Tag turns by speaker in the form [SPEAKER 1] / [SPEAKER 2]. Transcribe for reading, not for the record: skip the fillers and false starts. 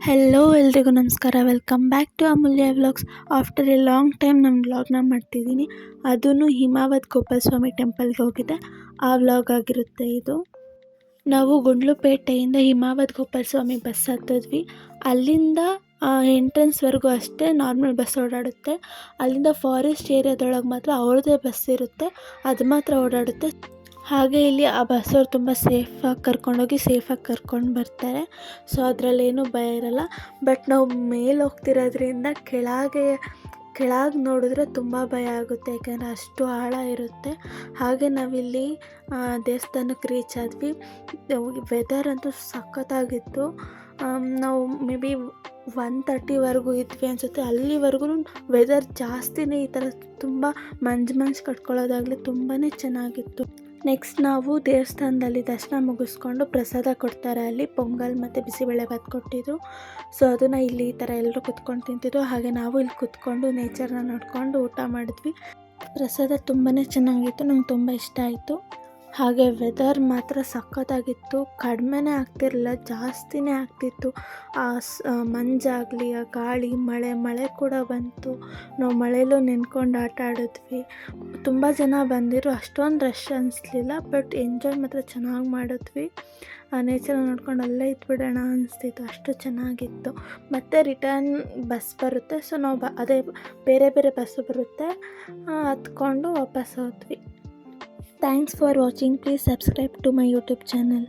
[SPEAKER 1] Hello ಎಲ್ರಿಗೂ ನಮಸ್ಕಾರ. Welcome back to Amulya vlogs. After a long time ನಾನು ವ್ಲಾಗ್ನ ಮಾಡ್ತಿದ್ದೀನಿ. ಅದೂ ಹಿಮಾವತ್ ಗೋಪಾಲಸ್ವಾಮಿ ಟೆಂಪಲ್ಗೆ ಹೋಗಿದ್ದೆ, ಆ ವ್ಲಾಗ್ ಆಗಿರುತ್ತೆ ಇದು. ನಾವು ಗುಂಡ್ಲುಪೇಟೆಯಿಂದ ಹಿಮಾವತ್ ಗೋಪಾಲಸ್ವಾಮಿ ಬಸ್ ಹತ್ತಿದ್ವಿ. ಅಲ್ಲಿಂದ ಎಂಟ್ರೆನ್ಸ್ವರೆಗೂ ಅಷ್ಟೇ ನಾರ್ಮಲ್ ಬಸ್ ಓಡಾಡುತ್ತೆ. ಅಲ್ಲಿಂದ ಫಾರೆಸ್ಟ್ ಏರಿಯಾದೊಳಗೆ ಮಾತ್ರ ಅವ್ರದ್ದೇ ಬಸ್ ಇರುತ್ತೆ, ಅದು ಮಾತ್ರ ಓಡಾಡುತ್ತೆ. ಹಾಗೆ ಇಲ್ಲಿ ಆ ಬಸ್ಸವ್ರು ತುಂಬ ಸೇಫಾಗಿ ಕರ್ಕೊಂಡೋಗಿ ಸೇಫಾಗಿ ಕರ್ಕೊಂಡು ಬರ್ತಾರೆ. ಸೊ ಅದರಲ್ಲೇನೂ ಭಯ ಇರಲ್ಲ. ಬಟ್ ನಾವು ಮೇಲೆ ಹೋಗ್ತಿರೋದ್ರಿಂದ ಕೆಳಗೆ ನೋಡಿದ್ರೆ ತುಂಬ ಭಯ ಆಗುತ್ತೆ, ಯಾಕೆಂದರೆ ಅಷ್ಟು ಆಳ ಇರುತ್ತೆ. ಹಾಗೆ ನಾವಿಲ್ಲಿ ದೇವಸ್ಥಾನಕ್ಕೆ ರೀಚ್ ಆದ್ವಿ. ವೆದರ್ ಅಂತೂ ಸಖತ್ತಾಗಿತ್ತು. ನಾವು ಮೇ ಬಿ 1:30ವರೆಗೂ ಇದ್ವಿ ಅನಿಸುತ್ತೆ. ಅಲ್ಲಿವರೆಗೂ ವೆದರ್ ಜಾಸ್ತಿನೇ ಈ ಥರ ತುಂಬ ಮಂಜು ಕಟ್ಕೊಳ್ಳೋದಾಗಲಿ ತುಂಬಾ ಚೆನ್ನಾಗಿತ್ತು. ನೆಕ್ಸ್ಟ್ ನಾವು ದೇವಸ್ಥಾನದಲ್ಲಿ ದರ್ಶನ ಮುಗಿಸ್ಕೊಂಡು ಪ್ರಸಾದ ಕೊಡ್ತಾರೆ. ಅಲ್ಲಿ ಪೊಂಗಲ್ ಮತ್ತು ಬಿಸಿಬೇಳೆಭಾತ್ ಕೊಟ್ಟಿದ್ದು. ಸೊ ಅದನ್ನು ಇಲ್ಲಿ ಈ ಥರ ಎಲ್ಲರೂ ಕುತ್ಕೊಂಡು ತಿಂತಿದ್ದು. ಹಾಗೆ ನಾವು ಇಲ್ಲಿ ಕುತ್ಕೊಂಡು ನೇಚರ್ನ ನೋಡಿಕೊಂಡು ಊಟ ಮಾಡಿದ್ವಿ. ಪ್ರಸಾದ ತುಂಬಾ ಚೆನ್ನಾಗಿತ್ತು, ನಂಗೆ ತುಂಬ ಇಷ್ಟ ಆಯಿತು. ಹಾಗೆ ವೆದರ್ ಮಾತ್ರ ಸಖತ್ತಾಗಿತ್ತು. ಕಡಿಮೆನೇ ಆಗ್ತಿರಲಿಲ್ಲ, ಜಾಸ್ತಿನೇ ಆಗ್ತಿತ್ತು. ಮಂಜಾಗಲಿ, ಆ ಗಾಳಿ, ಮಳೆ ಕೂಡ ಬಂತು. ನಾವು ಮಳೆಯಲ್ಲೂ ನೆನ್ಕೊಂಡು ಆಟ ಆಡಿದ್ವಿ. ತುಂಬ ಜನ ಬಂದಿರು, ಅಷ್ಟೊಂದು ರಶ್ ಅನಿಸ್ಲಿಲ್ಲ. ಬಟ್ ಎಂಜಾಯ್ ಮಾತ್ರ ಚೆನ್ನಾಗಿ ಮಾಡಿದ್ವಿ. ಆ ನೇಚರ್ ನೋಡ್ಕೊಂಡು ಅಲ್ಲೇ ಇದ್ಬಿಡೋಣ ಅನಿಸ್ತಿತ್ತು, ಅಷ್ಟು ಚೆನ್ನಾಗಿತ್ತು. ಮತ್ತು ರಿಟರ್ನ್ ಬಸ್ ಬರುತ್ತೆ. ಸೊ ನಾವು ಅದೇ ಬೇರೆ ಬಸ್ಸು ಬರುತ್ತೆ, ಹತ್ಕೊಂಡು ವಾಪಸ್ ಹೋದ್ವಿ. Thanks for watching. Please subscribe to my YouTube channel.